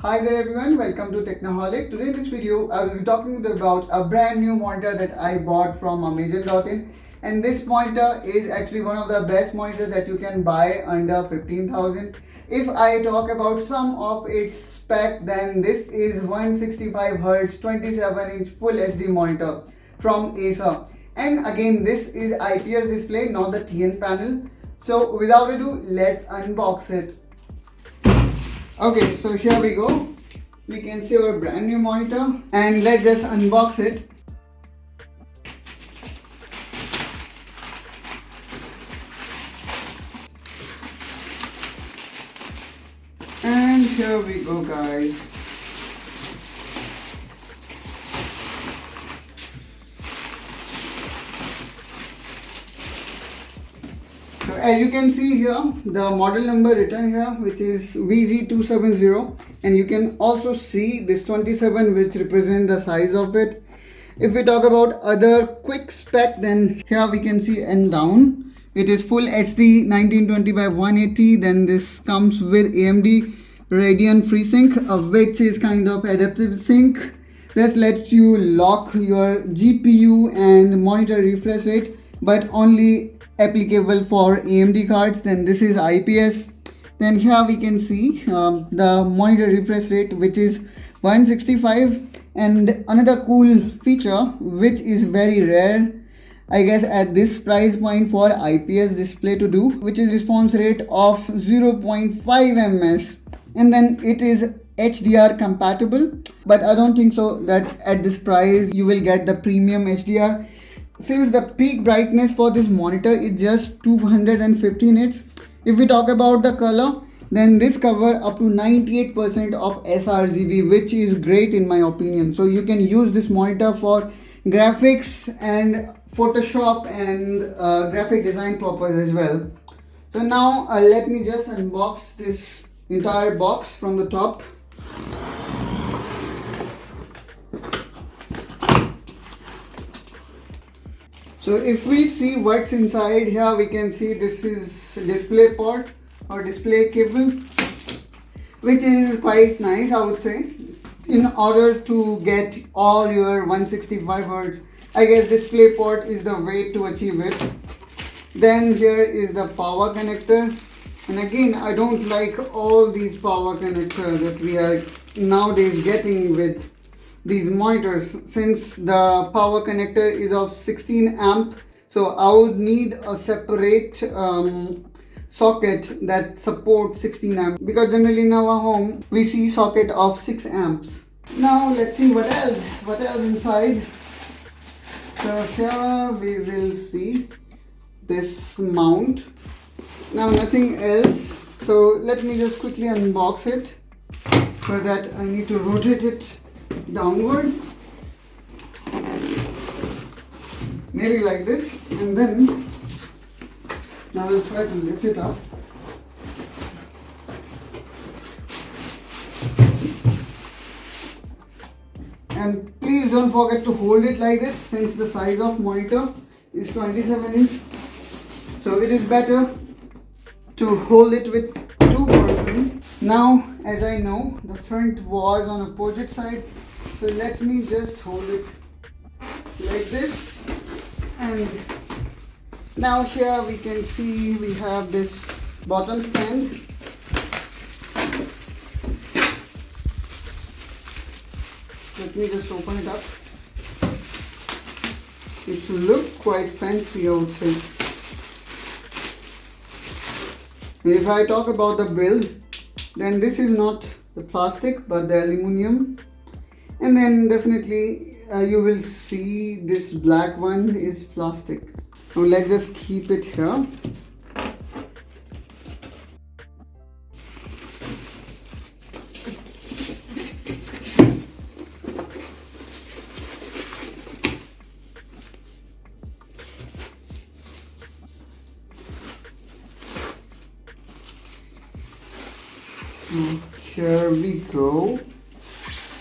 Hi there everyone, welcome to Technoholic. Today in this video, I will be talking about a brand new monitor that I bought from Amazon.in, and this monitor is actually one of the best monitors that you can buy under 15,000. If I talk about some of its spec, then this is 165Hz 27-inch Full HD monitor from Acer. And again, this is IPS display, not the TN panel. So without ado, let's unbox it. Okay, so here we go. We can see our brand new monitor and let's just unbox it. And here we go, guys. So as you can see here, the model number written here, which is VZ270, and you can also see this 27, which represent the size of it. If we talk about other quick spec, then here we can see and down. It is full HD 1920 by 180. Then this comes with AMD Radeon FreeSync, which is kind of adaptive sync. This lets you lock your GPU and monitor refresh rate, but only applicable for AMD cards. Then this is IPS. Then here we can see the monitor refresh rate, which is 165. And another cool feature, which is very rare I guess at this price point for IPS display to do, which is response rate of 0.5 ms, and then it is HDR compatible, but I don't think so that at this price you will get the premium HDR, since the peak brightness for this monitor is just 250 nits. If we talk about the color, then this cover up to 98% of sRGB, which is great in my opinion. So you can use this monitor for graphics and Photoshop and graphic design purpose as well. So now let me just unbox this entire box from the top. So if we see what's inside here, we can see this is display port or display cable, which is quite nice, I would say, in order to get all your 165Hz. I guess display port is the way to achieve it. Then here is the power connector, and again, I don't like all these power connectors that we are nowadays getting with these monitors, since the power connector is of 16 amp. So I would need a separate socket that supports 16 amp, because generally in our home we see socket of 6 amps. Now let's see what else inside. So here we will see this mount. Now nothing else, so let me just quickly unbox it. For that I need to rotate it downward, maybe like this, and then now we'll try to lift it up. And please don't forget to hold it like this, since the size of monitor is 27 inch. So it is better to hold it with two person. Now, as I know, the front was on opposite side, so let me just hold it like this. And now here we can see we have this bottom stand. Let me just open it up. It should look quite fancy, I would say. And if I talk about the build, then this is not the plastic but the aluminum. And then definitely you will see this black one is plastic. So let's just keep it here. Here we go.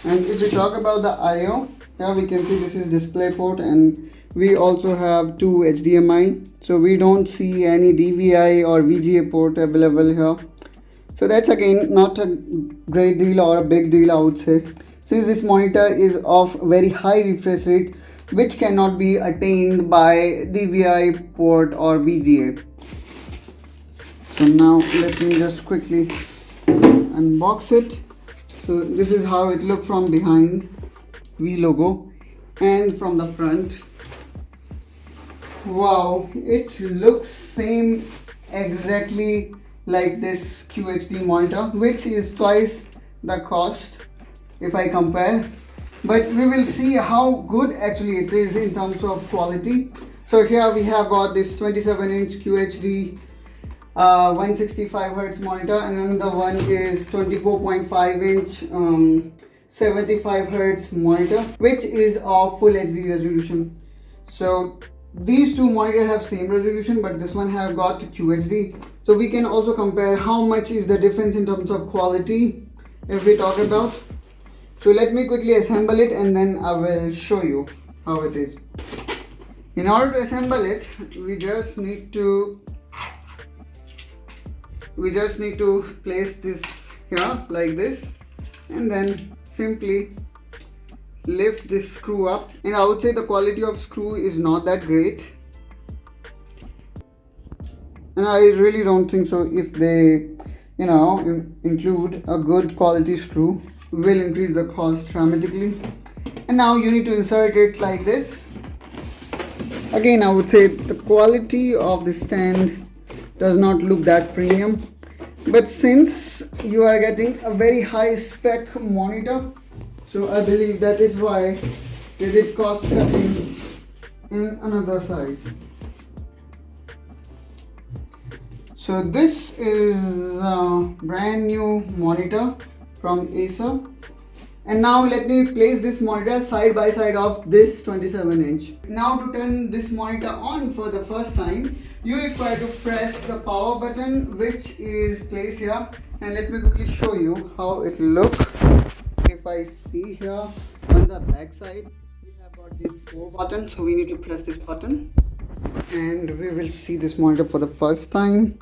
And if we talk about the I/O, here we can see this is display port, and we also have two HDMI, so we don't see any DVI or VGA port available here. So that's again not a great deal or a big deal, I would say, since this monitor is of very high refresh rate which cannot be attained by DVI port or VGA. So now let me just quickly unbox it. So this is how it looks from behind, V logo, and from the front. Wow, it looks same exactly like this QHD monitor, which is twice the cost if I compare, but we will see how good actually it is in terms of quality. So here we have got this 27-inch QHD 165 Hz monitor, and another one is 24.5-inch 75 Hz monitor, which is of full HD resolution. So these two monitors have same resolution, but this one have got QHD. So we can also compare how much is the difference in terms of quality if we talk about. So let me quickly assemble it and then I will show you how it is. In order to assemble it, we just need to place this here like this, and then simply lift this screw up. And I would say the quality of screw is not that great, and I really don't think so. If they include a good quality screw, will increase the cost dramatically. And now you need to insert it like this. Again, I would say the quality of the stand does not look that premium, but since you are getting a very high spec monitor, so I believe that is why they did cost cutting in another side. So this is a brand new monitor from Acer, and now let me place this monitor side by side of this 27-inch. Now to turn this monitor on for the first time, you require to press the power button which is placed here, and let me quickly show you how it looks. If I see here on the back side, we have got these 4 buttons, so we need to press this button and we will see this monitor for the first time.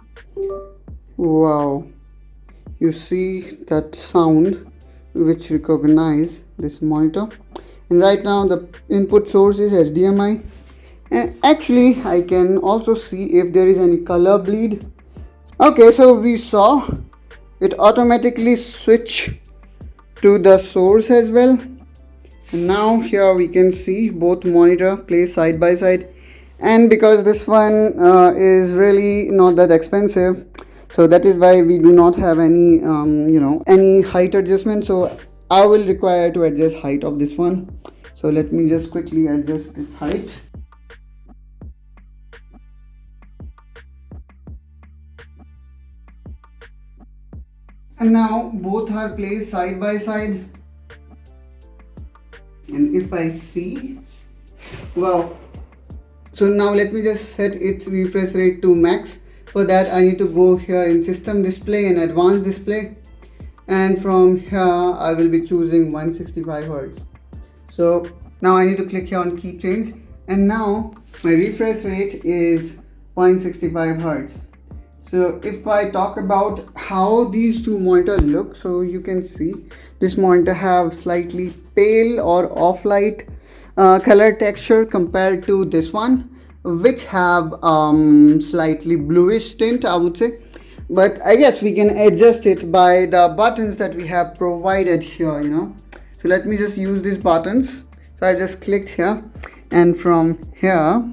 Wow, you see that sound which recognize this monitor, and right now the input source is HDMI, and actually I can also see if there is any color bleed. Okay, so we saw it automatically switch to the source as well, and now here we can see both monitor placed side by side. And because this one is really not that expensive, so that is why we do not have any any height adjustment, so I will require to adjust height of this one. So let me just quickly adjust this height. And now both are placed side by side, and if I see, wow. So now let me just set its refresh rate to max. For that I need to go here in system display and advanced display, and from here I will be choosing 165 Hz. So now I need to click here on key change, and now my refresh rate is 0.65 Hz. So if I talk about how these two monitors look, so you can see this monitor have slightly pale or off-light color texture compared to this one, which have slightly bluish tint, I would say. But I guess we can adjust it by the buttons that we have provided here, So let me just use these buttons. So I just clicked here, and from here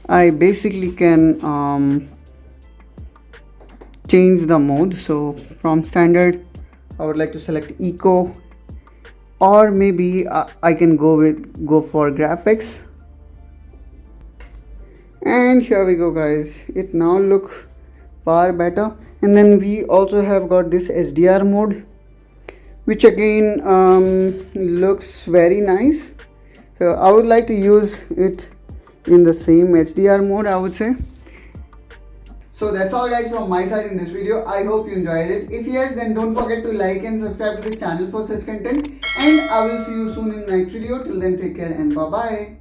I basically can change the mode. So from standard I would like to select eco, or maybe I can go for graphics. And here we go, guys. It now looks far better. And then we also have got this HDR mode, which again looks very nice. So I would like to use it in the same HDR mode, I would say. So that's all, guys, from my side in this video. I hope you enjoyed it. If yes, then don't forget to like and subscribe to the channel for such content, and I will see you soon in the next video. Till then, take care and bye bye.